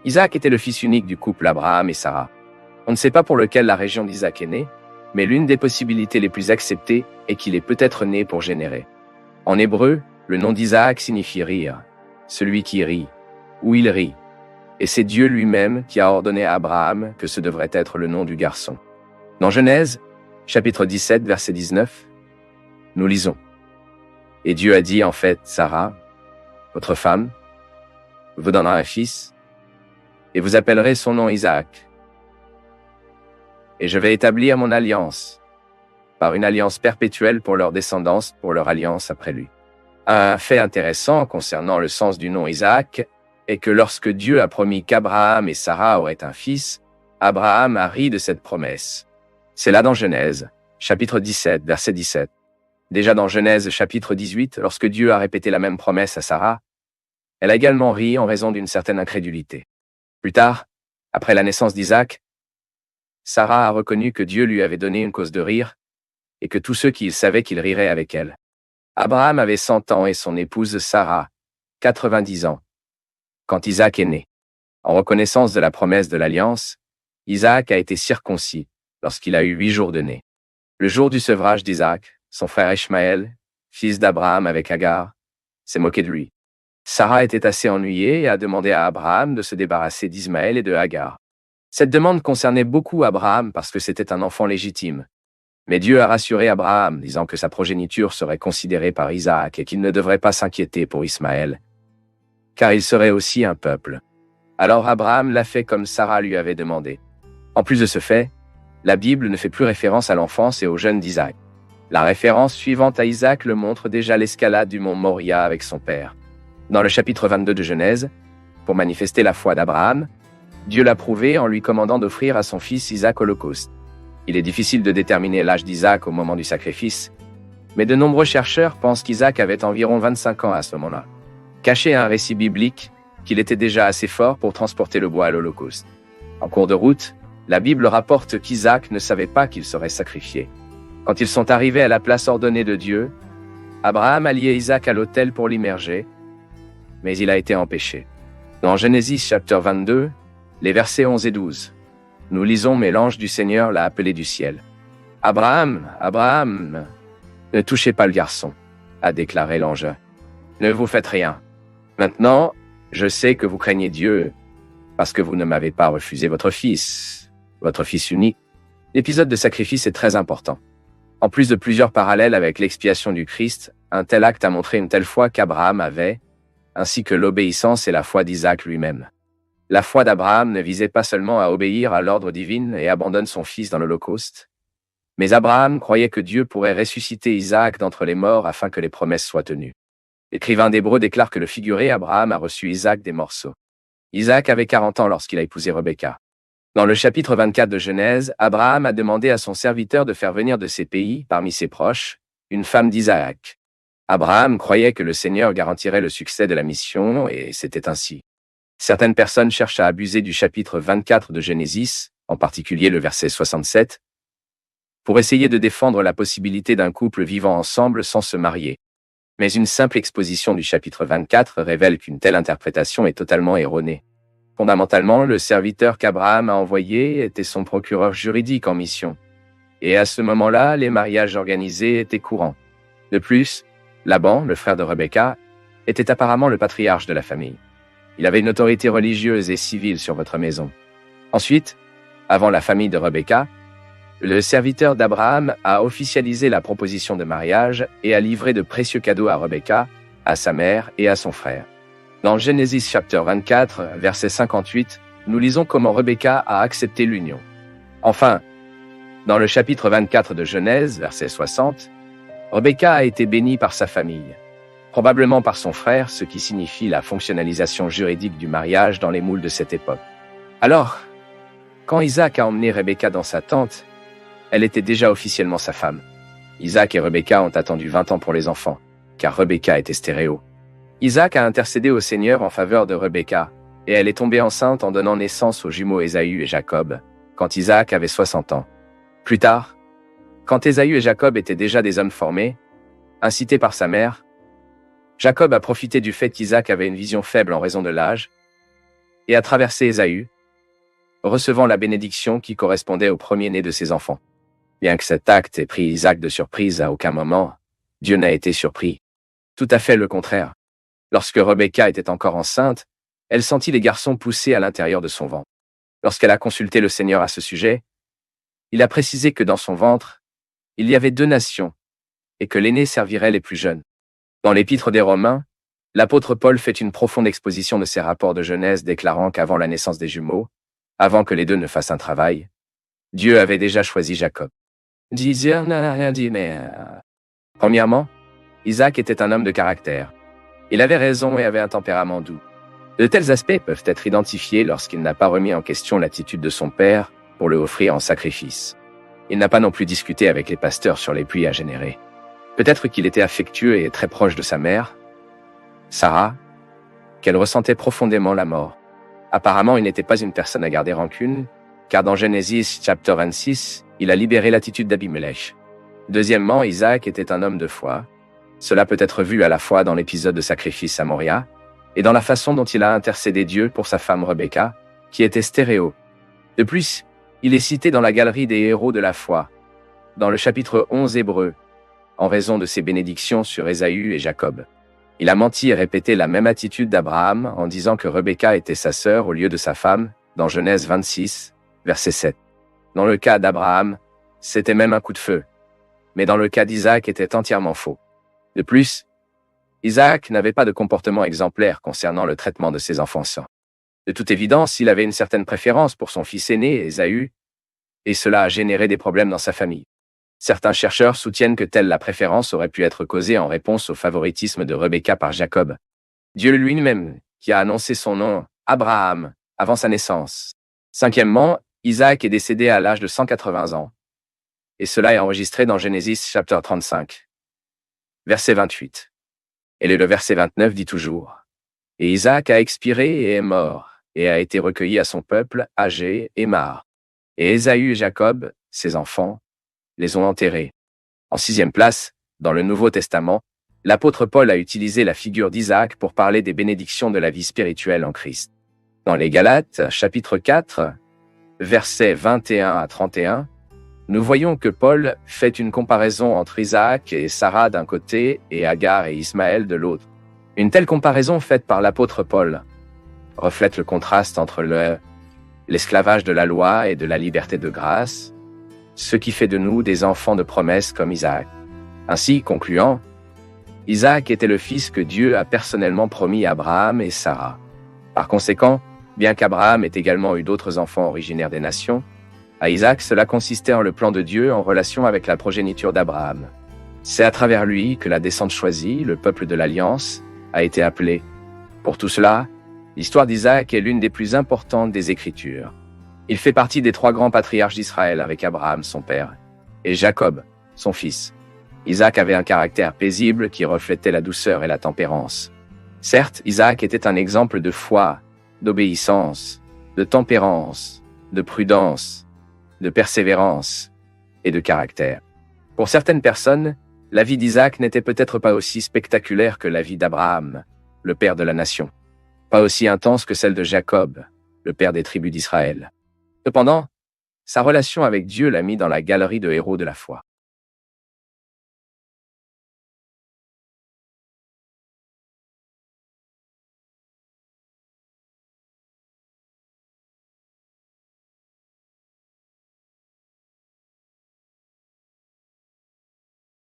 Isaac était le fils unique du couple Abraham et Sarah. On ne sait pas pour lequel la région d'Isaac est née, mais l'une des possibilités les plus acceptées est qu'il est peut-être né pour générer. En hébreu, le nom d'Isaac signifie rire, celui qui rit, ou il rit. Et c'est Dieu lui-même qui a ordonné à Abraham que ce devrait être le nom du garçon. Dans Genèse, chapitre 17, verset 19, nous lisons. Et Dieu a dit en fait, Sarah, votre femme, vous donnera un fils, et vous appellerez son nom Isaac. Et je vais établir mon alliance, par une alliance perpétuelle pour leur descendance, pour leur alliance après lui. Un fait intéressant concernant le sens du nom Isaac est que lorsque Dieu a promis qu'Abraham et Sarah auraient un fils, Abraham a ri de cette promesse. C'est là dans Genèse, chapitre 17, verset 17. Déjà dans Genèse, chapitre 18, lorsque Dieu a répété la même promesse à Sarah, elle a également ri en raison d'une certaine incrédulité. Plus tard, après la naissance d'Isaac, Sarah a reconnu que Dieu lui avait donné une cause de rire et que tous ceux qui savaient qu'il rirait avec elle. Abraham avait 100 ans et son épouse Sarah, 90 ans, quand Isaac est né. En reconnaissance de la promesse de l'alliance, Isaac a été circoncis lorsqu'il a eu 8 jours de né. Le jour du sevrage d'Isaac, son frère Ishmaël, fils d'Abraham avec Agar, s'est moqué de lui. Sarah était assez ennuyée et a demandé à Abraham de se débarrasser d'Ismaël et de Agar. Cette demande concernait beaucoup Abraham parce que c'était un enfant légitime. Mais Dieu a rassuré Abraham, disant que sa progéniture serait considérée par Isaac et qu'il ne devrait pas s'inquiéter pour Ismaël, car il serait aussi un peuple. Alors Abraham l'a fait comme Sarah lui avait demandé. En plus de ce fait, la Bible ne fait plus référence à l'enfance et aux jeunes d'Isaac. La référence suivante à Isaac le montre déjà l'escalade du mont Moria avec son père. Dans le chapitre 22 de Genèse, pour manifester la foi d'Abraham, Dieu l'a prouvé en lui commandant d'offrir à son fils Isaac holocauste. Il est difficile de déterminer l'âge d'Isaac au moment du sacrifice, mais de nombreux chercheurs pensent qu'Isaac avait environ 25 ans à ce moment-là. Caché à un récit biblique, qu'il était déjà assez fort pour transporter le bois à l'holocauste. En cours de route, la Bible rapporte qu'Isaac ne savait pas qu'il serait sacrifié. Quand ils sont arrivés à la place ordonnée de Dieu, Abraham a lié Isaac à l'autel pour l'immerger, mais il a été empêché. Dans Genèse chapitre 22, les versets 11 et 12, nous lisons « Mais l'ange du Seigneur l'a appelé du ciel. »« Abraham, Abraham, ne touchez pas le garçon, » a déclaré l'ange. « Ne vous faites rien. Maintenant, je sais que vous craignez Dieu, parce que vous ne m'avez pas refusé votre fils unique. » L'épisode de sacrifice est très important. En plus de plusieurs parallèles avec l'expiation du Christ, un tel acte a montré une telle foi qu'Abraham avait, ainsi que l'obéissance et la foi d'Isaac lui-même. La foi d'Abraham ne visait pas seulement à obéir à l'ordre divin et abandonne son fils dans l'Holocauste, mais Abraham croyait que Dieu pourrait ressusciter Isaac d'entre les morts afin que les promesses soient tenues. L'écrivain d'Hébreux déclare que le figuré Abraham a reçu Isaac des morceaux. Isaac avait 40 ans lorsqu'il a épousé Rebecca. Dans le chapitre 24 de Genèse, Abraham a demandé à son serviteur de faire venir de ses pays, parmi ses proches, une femme d'Isaac. Abraham croyait que le Seigneur garantirait le succès de la mission, et c'était ainsi. Certaines personnes cherchent à abuser du chapitre 24 de Genesis, en particulier le verset 67, pour essayer de défendre la possibilité d'un couple vivant ensemble sans se marier. Mais une simple exposition du chapitre 24 révèle qu'une telle interprétation est totalement erronée. Fondamentalement, le serviteur qu'Abraham a envoyé était son procureur juridique en mission. Et à ce moment-là, les mariages organisés étaient courants. De plus, Laban, le frère de Rebecca, était apparemment le patriarche de la famille. Il avait une autorité religieuse et civile sur votre maison. Ensuite, avant la famille de Rebecca, le serviteur d'Abraham a officialisé la proposition de mariage et a livré de précieux cadeaux à Rebecca, à sa mère et à son frère. Dans Genèse chapitre 24, verset 58, nous lisons comment Rebecca a accepté l'union. Enfin, dans le chapitre 24 de Genèse, verset 60, Rebecca a été bénie par sa famille, probablement par son frère, ce qui signifie la fonctionnalisation juridique du mariage dans les moules de cette époque. Alors, quand Isaac a emmené Rebecca dans sa tente, elle était déjà officiellement sa femme. Isaac et Rebecca ont attendu 20 ans pour les enfants, car Rebecca était stéréo. Isaac a intercédé au Seigneur en faveur de Rebecca, et elle est tombée enceinte en donnant naissance aux jumeaux Ésaü et Jacob, quand Isaac avait 60 ans. Plus tard, quand Ésaü et Jacob étaient déjà des hommes formés, incités par sa mère, Jacob a profité du fait qu'Isaac avait une vision faible en raison de l'âge, et a traversé Ésaü, recevant la bénédiction qui correspondait au premier-né de ses enfants. Bien que cet acte ait pris Isaac de surprise à aucun moment, Dieu n'a été surpris. Tout à fait le contraire. Lorsque Rebecca était encore enceinte, elle sentit les garçons pousser à l'intérieur de son ventre. Lorsqu'elle a consulté le Seigneur à ce sujet, il a précisé que dans son ventre, il y avait 2 nations, et que l'aîné servirait les plus jeunes. Dans l'Épître des Romains, l'apôtre Paul fait une profonde exposition de ses rapports de Genèse déclarant qu'avant la naissance des jumeaux, avant que les 2 ne fassent un travail, Dieu avait déjà choisi Jacob. Dieu n'a rien dit, mais... Premièrement, Isaac était un homme de caractère. Il avait raison et avait un tempérament doux. De tels aspects peuvent être identifiés lorsqu'il n'a pas remis en question l'attitude de son père pour le offrir en sacrifice. Il n'a pas non plus discuté avec les pasteurs sur les pluies à générer. Peut-être qu'il était affectueux et très proche de sa mère, Sarah, qu'elle ressentait profondément la mort. Apparemment, il n'était pas une personne à garder rancune, car dans Genesis chapter 26, il a libéré l'attitude d'Abimelech. Deuxièmement, Isaac était un homme de foi. Cela peut être vu à la fois dans l'épisode de sacrifice à Moria et dans la façon dont il a intercédé Dieu pour sa femme Rebecca, qui était stéréo. De plus, il est cité dans la galerie des héros de la foi, dans le chapitre 11 Hébreux, en raison de ses bénédictions sur Ésaü et Jacob. Il a menti et répété la même attitude d'Abraham en disant que Rebecca était sa sœur au lieu de sa femme, dans Genèse 26, verset 7. Dans le cas d'Abraham, c'était même un coup de feu. Mais dans le cas d'Isaac, était entièrement faux. De plus, Isaac n'avait pas de comportement exemplaire concernant le traitement de ses enfants sains. De toute évidence, il avait une certaine préférence pour son fils aîné, Ésaü, et cela a généré des problèmes dans sa famille. Certains chercheurs soutiennent que telle la préférence aurait pu être causée en réponse au favoritisme de Rebecca par Jacob. Dieu lui-même, qui a annoncé son nom, Abraham, avant sa naissance. Cinquièmement, Isaac est décédé à l'âge de 180 ans. Et cela est enregistré dans Genesis chapter 35. Verset 28. Et le verset 29 dit toujours « Et Isaac a expiré et est mort, et a été recueilli à son peuple, âgé et marre. Et Ésaü et Jacob, ses enfants, les ont enterrés. » En 6e place, dans le Nouveau Testament, l'apôtre Paul a utilisé la figure d'Isaac pour parler des bénédictions de la vie spirituelle en Christ. Dans les Galates, chapitre 4, versets 21 à 31, nous voyons que Paul fait une comparaison entre Isaac et Sarah d'un côté et Agar et Ismaël de l'autre. Une telle comparaison faite par l'apôtre Paul reflète le contraste entre l'esclavage de la loi et de la liberté de grâce, ce qui fait de nous des enfants de promesse comme Isaac. Ainsi, concluant, Isaac était le fils que Dieu a personnellement promis à Abraham et Sarah. Par conséquent, bien qu'Abraham ait également eu d'autres enfants originaires des nations, à Isaac, cela consistait en le plan de Dieu en relation avec la progéniture d'Abraham. C'est à travers lui que la descente choisie, le peuple de l'Alliance, a été appelée. Pour tout cela, l'histoire d'Isaac est l'une des plus importantes des Écritures. Il fait partie des 3 grands patriarches d'Israël avec Abraham, son père, et Jacob, son fils. Isaac avait un caractère paisible qui reflétait la douceur et la tempérance. Certes, Isaac était un exemple de foi, d'obéissance, de tempérance, de prudence, de persévérance et de caractère. Pour certaines personnes, la vie d'Isaac n'était peut-être pas aussi spectaculaire que la vie d'Abraham, le père de la nation, pas aussi intense que celle de Jacob, le père des tribus d'Israël. Cependant, sa relation avec Dieu l'a mis dans la galerie de héros de la foi.